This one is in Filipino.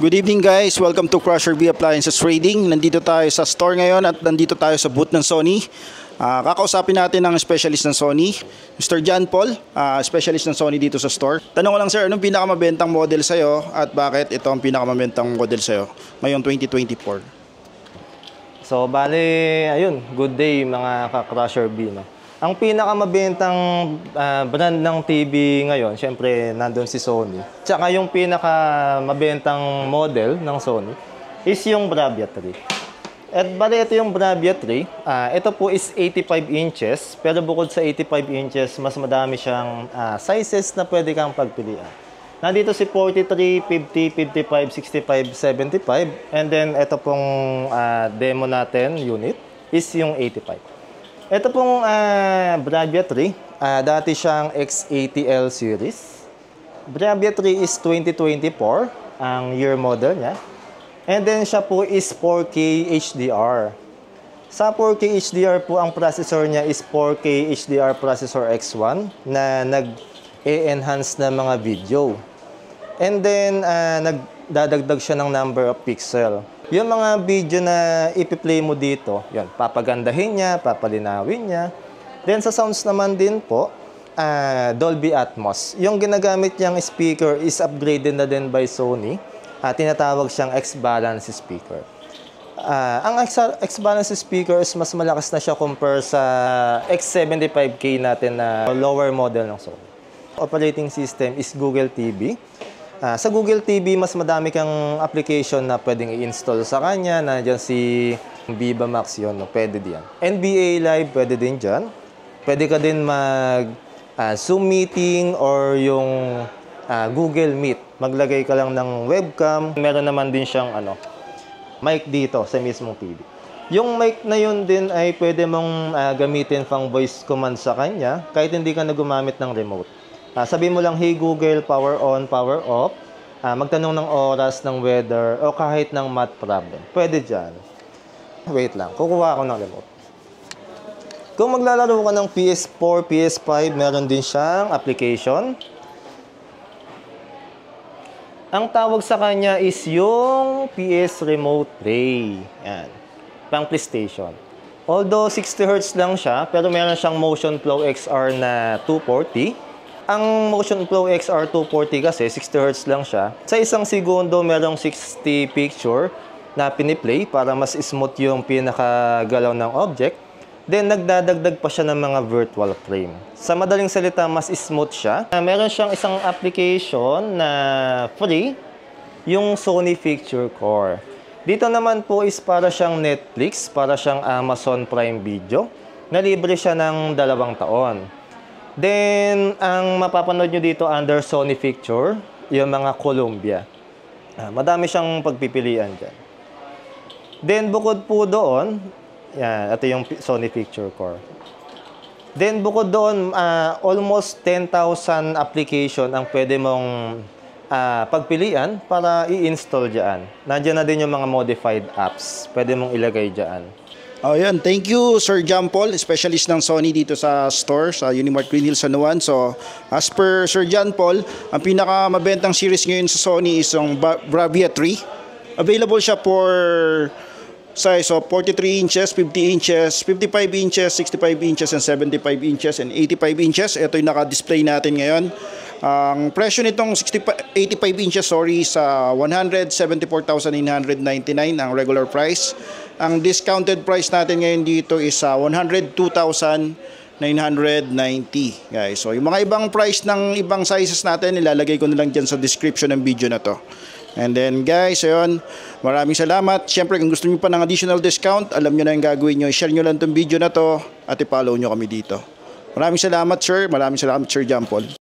Good evening guys, welcome to Crusher V Appliances Trading. Nandito tayo sa store ngayon at nandito tayo sa booth ng Sony. Kakausapin natin ang specialist ng Sony, Mr. John Paul, specialist ng Sony dito sa store. Tanong ko lang sir, anong pinakamabentang model sa'yo at bakit ito ang pinakamabentang model sa'yo ngayong 2024? So bale, ayun, good day mga ka-Crusher V, no? Ang pinakamabentang brand ng TV ngayon, syempre nandun si Sony. Tsaka yung pinakamabentang model ng Sony is yung Bravia 3. At bali ito yung Bravia 3. Ito po is 85 inches. Pero bukod sa 85 inches, mas madami siyang sizes na pwede kang pagpilian. Nandito si 43, 50, 55, 65, 75. And then ito pong demo natin unit is yung 85. Ito pong Bravia 3, dati siyang X80L series. Bravia 3 is 2024, ang year model niya. And then siya po is 4K HDR. Sa 4K HDR po, ang processor niya is 4K HDR processor X1 na nag-e-enhance na mga video. And then, nagdadagdag siya ng number of pixel. Yung mga video na ipi-play mo dito, yun, papagandahin niya, papalinawin niya. Then sa sounds naman din po, Dolby Atmos. Yung ginagamit niyang speaker is upgraded na din by Sony. Tinatawag siyang X-Balance speaker. Ang X-Balance speaker is mas malakas na siya compare sa X75K natin na lower model ng Sony. Operating system is Google TV. Sa Google TV, mas madami kang application na pwedeng i-install sa kanya. Nandiyan si Viva Max yun, no? Pwede diyan. NBA Live, pwede din dyan. Pwede ka din mag-Zoom meeting or yung Google Meet. Maglagay ka lang ng webcam. Meron naman din siyang mic dito sa mismong TV. Yung mic na yun din ay pwede mong gamitin pang voice command sa kanya kahit hindi ka na gumamit ng remote. Sabihin mo lang, hey Google, power on, power off. Magtanong ng oras, ng weather, o kahit ng math problem. Pwede dyan. Wait lang, kukuha ako ng remote. Kung maglalaro ka ng PS4, PS5, meron din siyang application. Ang tawag sa kanya is yung PS Remote Play. Yan. Pang PlayStation. Although 60 Hz lang siya, pero meron siyang Motion Flow XR na 240. Ang Motion Flow XR 240 kasi 60 Hz lang siya. Sa isang segundo, merong 60 picture na piniplay para mas smooth yung pinakagalaw ng object. Then, nagdadagdag pa siya ng mga virtual frame. Sa madaling salita, mas smooth siya. Meron siyang isang application na free, yung Sony Picture Core. Dito naman po is para siyang Netflix, para siyang Amazon Prime Video, na libre siya ng 2 taon. Then, ang mapapanood nyo dito under Sony Picture, yung mga Columbia. Madami siyang pagpipilian dyan. Then, bukod po doon, yan, ito yung Sony Picture Core. Then, bukod doon, almost 10,000 application ang pwede mong pagpilian para i-install dyan. Nandiyan na din yung mga modified apps. Pwede mong ilagay dyan. Oh, yan. Thank you, Sir John Paul, specialist ng Sony dito sa store, sa Unimart Green Hills San Juan. So, as per Sir John Paul, ang pinakamabentang series ngayon sa Sony is yung Bravia 3. Available siya for size of 43 inches, 50 inches, 55 inches, 65 inches, and 75 inches, and 85 inches. Ito yung naka-display natin ngayon. Ang presyo nitong 85 inches, sa 174,999 ang regular price. Ang discounted price natin ngayon dito is 102,990, guys. So, yung mga ibang price ng ibang sizes natin, ilalagay ko na lang dyan sa description ng video na to. And then, guys, ayun, maraming salamat. Siyempre, kung gusto niyo pa ng additional discount, alam niyo na yung gagawin niyo. I-share niyo lang itong video na to at i-follow niyo kami dito. Maraming salamat, sir. Maraming salamat, Sir John Paul.